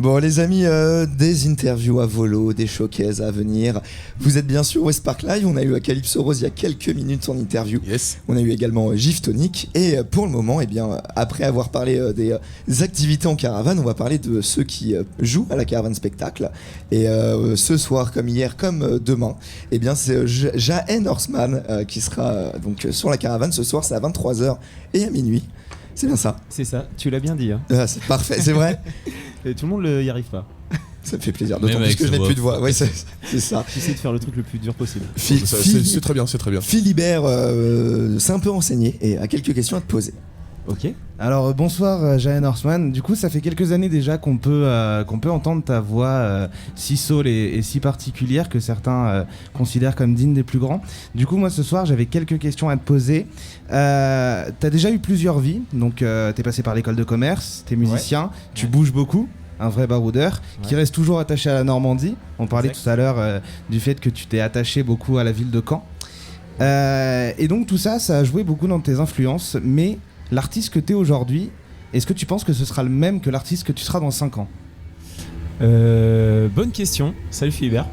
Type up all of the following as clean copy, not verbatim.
Bon les amis, des interviews à volo, des showcases à venir. Vous êtes bien sûr West Park Live, on a eu Calypso Rose il y a quelques minutes en interview. Yes. On a eu également Gif Tonic et pour le moment, eh bien, après avoir parlé des activités en caravane, on va parler de ceux qui jouent à la caravane spectacle. Et ce soir, comme hier, comme demain, eh bien c'est Jaen Horseman qui sera donc sur la caravane. Ce soir, c'est à 23h et à minuit. C'est bien ça. C'est ça, tu l'as bien dit. Hein. Ah, c'est parfait, c'est vrai. Et tout le monde n'y arrive pas. Ça me fait plaisir, d'autant plus que je n'ai plus de voix. Oui, c'est ça. J'essaie de faire le truc le plus dur possible. C'est très bien, c'est très bien. Philibert s'est un peu renseigné et a quelques questions à te poser. Ok. Alors bonsoir Jaen Horseman, du coup ça fait quelques années déjà qu'on peut entendre ta voix si soul et si particulière que certains considèrent comme digne des plus grands. Du coup moi ce soir j'avais quelques questions à te poser. T'as déjà eu plusieurs vies, donc t'es passé par l'école de commerce, t'es musicien, tu bouges beaucoup, un vrai baroudeur qui reste toujours attaché à la Normandie. On parlait tout à l'heure du fait que tu t'es attaché beaucoup à la ville de Caen. Et donc tout ça a joué beaucoup dans tes influences, mais l'artiste que t'es aujourd'hui, est-ce que tu penses que ce sera le même que l'artiste que tu seras dans 5 ans ? Bonne question. Salut Philibert.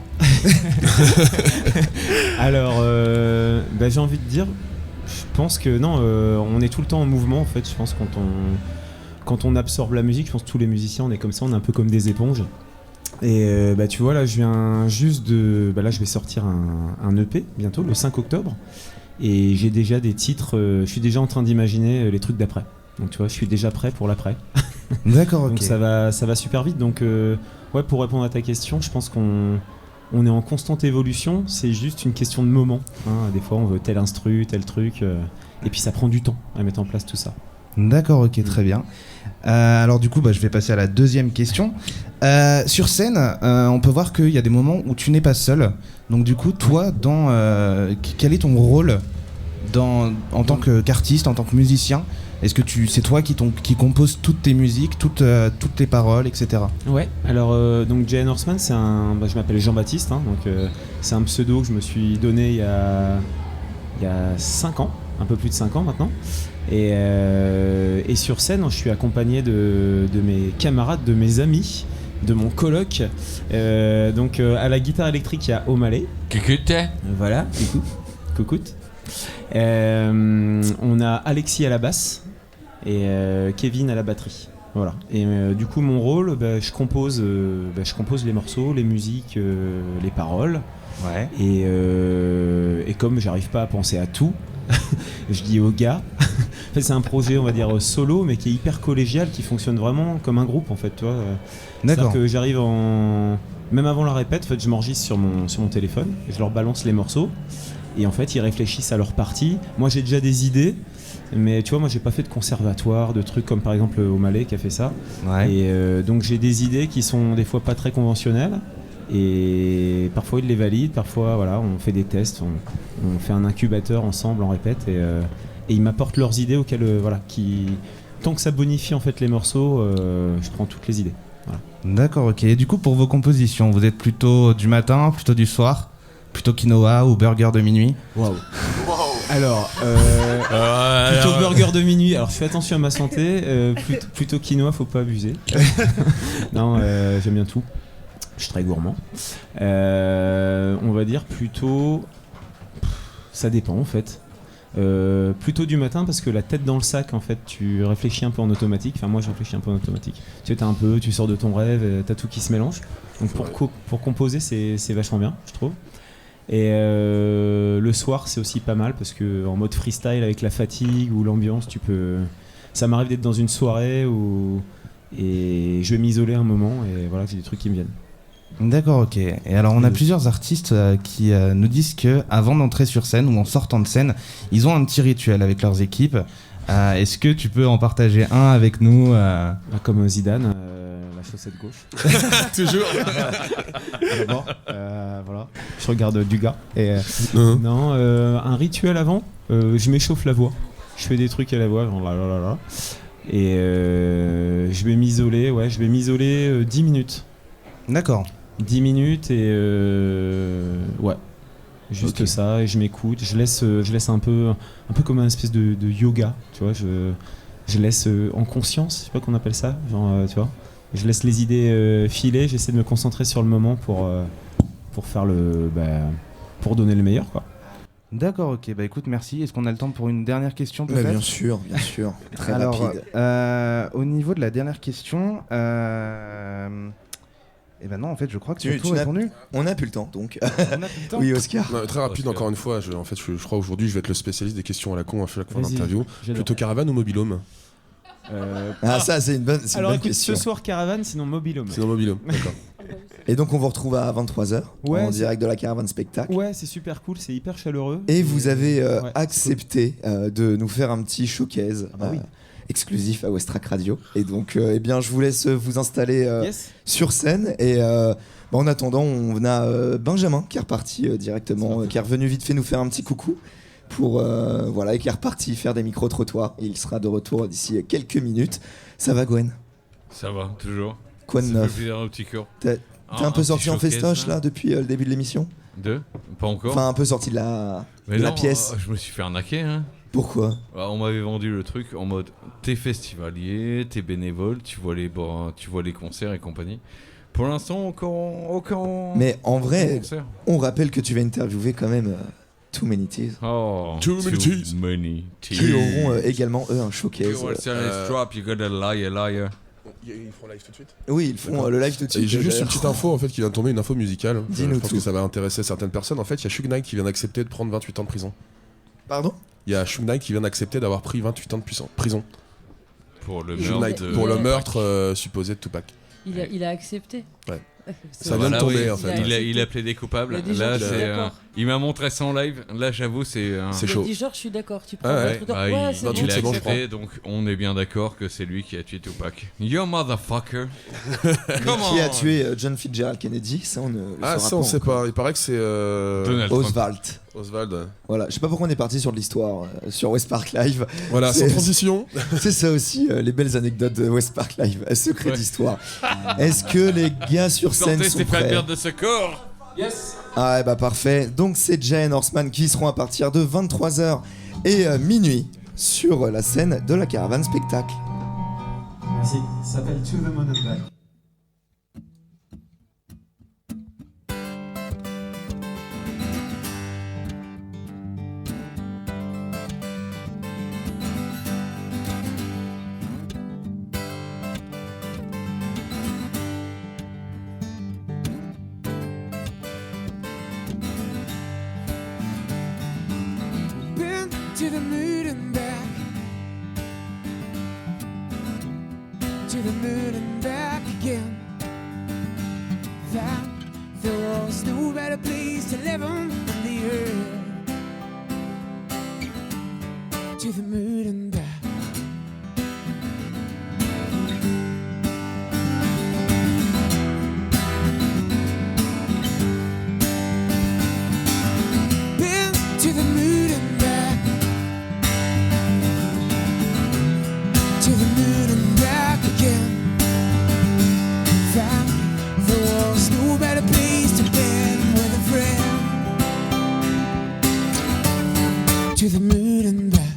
Alors, j'ai envie de dire, je pense que non, on est tout le temps en mouvement en fait. Je pense quand on absorbe la musique, je pense que tous les musiciens on est comme ça, on est un peu comme des éponges. Et tu vois là, je viens juste de, là je vais sortir un EP bientôt, le 5 octobre. Et j'ai déjà des titres, je suis déjà en train d'imaginer les trucs d'après. Donc tu vois, je suis déjà prêt pour l'après. D'accord, ok. Donc ça va super vite. Donc pour répondre à ta question, je pense qu'on est en constante évolution. C'est juste une question de moment. Hein. Des fois, on veut tel instru, tel truc. Et puis ça prend du temps à mettre en place tout ça. D'accord, ok, très bien. Alors du coup, je vais passer à la deuxième question. Sur scène, on peut voir qu'il y a des moments où tu n'es pas seul. Donc du coup, toi, quel est ton rôle en tant qu'artiste, en tant que musicien ? Est-ce que c'est toi qui composes toutes tes musiques, toutes tes paroles, etc. Ouais. Alors donc Jaen Horseman, je m'appelle Jean-Baptiste. Hein, donc c'est un pseudo que je me suis donné il y a 5 ans, un peu plus de 5 ans maintenant. Et sur scène, je suis accompagné de mes camarades, de mes amis, de mon coloc. Donc à la guitare électrique, il y a O'Malley. Coucoute. Voilà, coucoute. On a Alexis à la basse et Kevin à la batterie. Voilà. Et du coup, mon rôle, je compose les morceaux, les musiques, les paroles. Ouais. Et comme j'arrive pas à penser à tout, je dis aux gars. En fait, c'est un projet, on va dire solo, mais qui est hyper collégial, qui fonctionne vraiment comme un groupe en fait. Tu vois. D'accord. C'est-à-dire que j'arrive même avant la répète, en fait, je m'enregistre sur mon téléphone, et je leur balance les morceaux, et en fait, ils réfléchissent à leur partie. Moi, j'ai déjà des idées. Mais tu vois, moi j'ai pas fait de conservatoire, de trucs comme par exemple O'Malley qui a fait ça. Ouais. Et donc j'ai des idées qui sont des fois pas très conventionnelles. Et parfois ils les valident, parfois voilà, on fait des tests, on fait un incubateur ensemble en répète et ils m'apportent leurs idées auxquelles tant que ça bonifie en fait les morceaux, je prends toutes les idées. Voilà. D'accord, ok. Et du coup pour vos compositions, vous êtes plutôt du matin, plutôt du soir, plutôt quinoa ou burger de minuit ? Waouh. Alors, plutôt burger de minuit. Alors, je fais attention à ma santé. Plutôt quinoa, faut pas abuser. Non, j'aime bien tout. Je suis très gourmand. On va dire plutôt. Ça dépend en fait. Plutôt du matin parce que la tête dans le sac, en fait, tu réfléchis un peu en automatique. Enfin, moi, je réfléchis un peu en automatique. Tu sais, tu sors de ton rêve, t'as tout qui se mélange. Donc, pour composer, c'est vachement bien, je trouve. Et le soir c'est aussi pas mal parce que en mode freestyle avec la fatigue ou l'ambiance ça m'arrive d'être dans une soirée et je vais m'isoler un moment et voilà, j'ai des trucs qui me viennent. D'accord, ok. Et alors on a plusieurs artistes qui nous disent que avant d'entrer sur scène ou en sortant de scène, ils ont un petit rituel avec leurs équipes. Est-ce que tu peux en partager un avec nous Comme Zidane, la chaussette gauche. Toujours. D'abord, voilà. Je regarde du gars. Et non, un rituel avant. Je m'échauffe la voix. Je fais des trucs à la voix, genre là. Et je vais m'isoler. Ouais, je vais m'isoler 10 minutes. D'accord. 10 minutes et ouais. Juste okay. Ça, et je m'écoute, je laisse un peu comme un espèce de yoga, tu vois, je laisse en conscience, je sais pas qu'on appelle ça, genre, tu vois, je laisse les idées filer, j'essaie de me concentrer sur le moment pour faire pour donner le meilleur, quoi. D'accord, ok, bah écoute, merci. Est-ce qu'on a le temps pour une dernière question peut-être ? Bien sûr, très Alors, rapide. Au niveau de la dernière question, eh ben non, en fait, je crois que tu as tout répondu. On n'a plus le temps, donc. On a plus le temps. Oui, Oscar. Non, très rapide, encore une fois. Je crois aujourd'hui, je vais être le spécialiste des questions à la con à chaque fois Vas-y, d'interview. j'adore. Plutôt caravane ou mobilhome ? Ça, c'est une bonne Alors écoute, question. ce soir caravane, sinon mobilhome. Sinon mobilhome, d'accord. Et donc, on vous retrouve à 23h en direct de la Caravane Spectacle. Ouais, c'est super cool, c'est hyper chaleureux. Et vous avez accepté de nous faire un petit showcase exclusif à Westrack Radio. Et donc, je vous laisse vous installer sur scène. Et en attendant, on a Benjamin qui est reparti directement, qui est revenu vite fait nous faire un petit coucou. Et qui est reparti faire des micro-trottoirs. Il sera de retour d'ici quelques minutes. Ça va, Gwen ? Ça va, toujours. Quoi de neuf ? T'es un peu sorti en festoche là depuis le début de l'émission ? Pas encore. Enfin, un peu sorti de la pièce. Je me suis fait arnaquer. Hein. Pourquoi ? On m'avait vendu le truc en mode t'es festivalier, t'es bénévole, tu vois les concerts et compagnie. Pour l'instant, aucun. Mais en vrai, on rappelle que tu vas interviewer quand même Too Many Teas. Oh, Too Many Teas. Qui auront également eux un showcase. Drop, you got a liar. Ils font live tout de suite. Oui, ils font le live tout de suite. Et j'ai juste une petite info en fait qui vient de tomber, une info musicale. Dis-nous je pense tout. que ça va intéresser certaines personnes. En fait, il y a Suge Knight qui vient d'accepter de prendre 28 ans de prison. Pardon ? Il y a Suge Knight qui vient d'accepter d'avoir pris 28 ans de prison. Pour le Suge Knight, meurtre pour le meurtre supposé de Tupac. Il a accepté. Ouais. Ça vient de tomber en fait. Il a plaidé coupable. Il a dit, il m'a montré son live. Là, j'avoue, c'est chaud. Il a dit genre, je suis d'accord. Tu prends il a accepté, je donc on est bien d'accord que c'est lui qui a tué Tupac. You motherfucker. Qui a tué John Fitzgerald Kennedy ? Ça, on ne le saura ça on sait pas. Il paraît que c'est Oswald. Voilà, je sais pas pourquoi on est parti sur de l'histoire sur West Park Live. Voilà, sans transition. C'est ça aussi, les belles anecdotes de West Park Live, secret d'histoire. Est-ce que les gars sur scène sont prêts ? de secours. Yes. Ah bah parfait. Donc c'est Jane Horseman qui seront à partir de 23h et minuit sur la scène de la Caravane Spectacle. Merci. Ça s'appelle To the Moon and Back. To the moon and back, to the moon and back again. That there was no better place to live on than the earth. To the moon and back. Been to the moon and back. To the moon and back again. Found there was no better place to be with a friend. To the moon and back.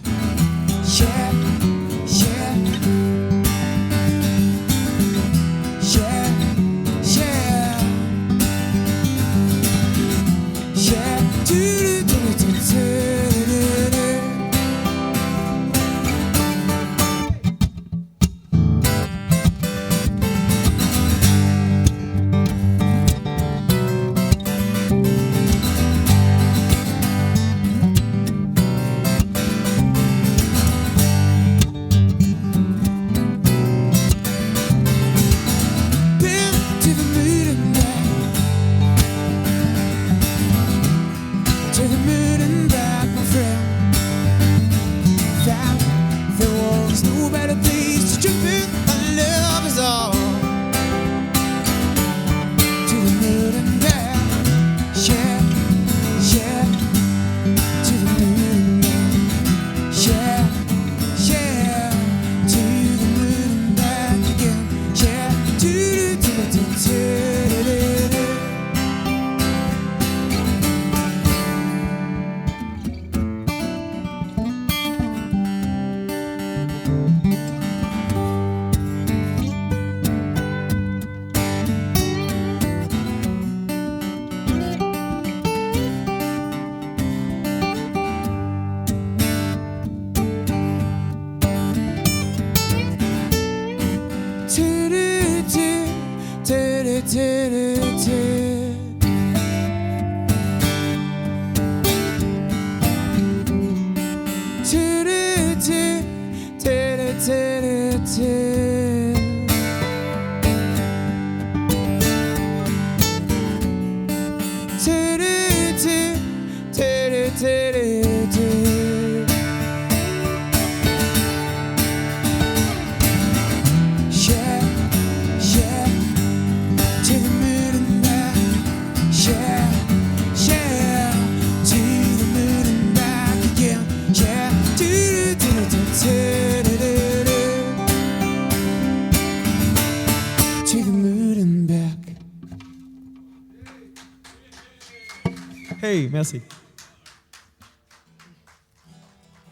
Yeah, yeah. Yeah, yeah. Yeah. Do do do do do do. Hey, merci.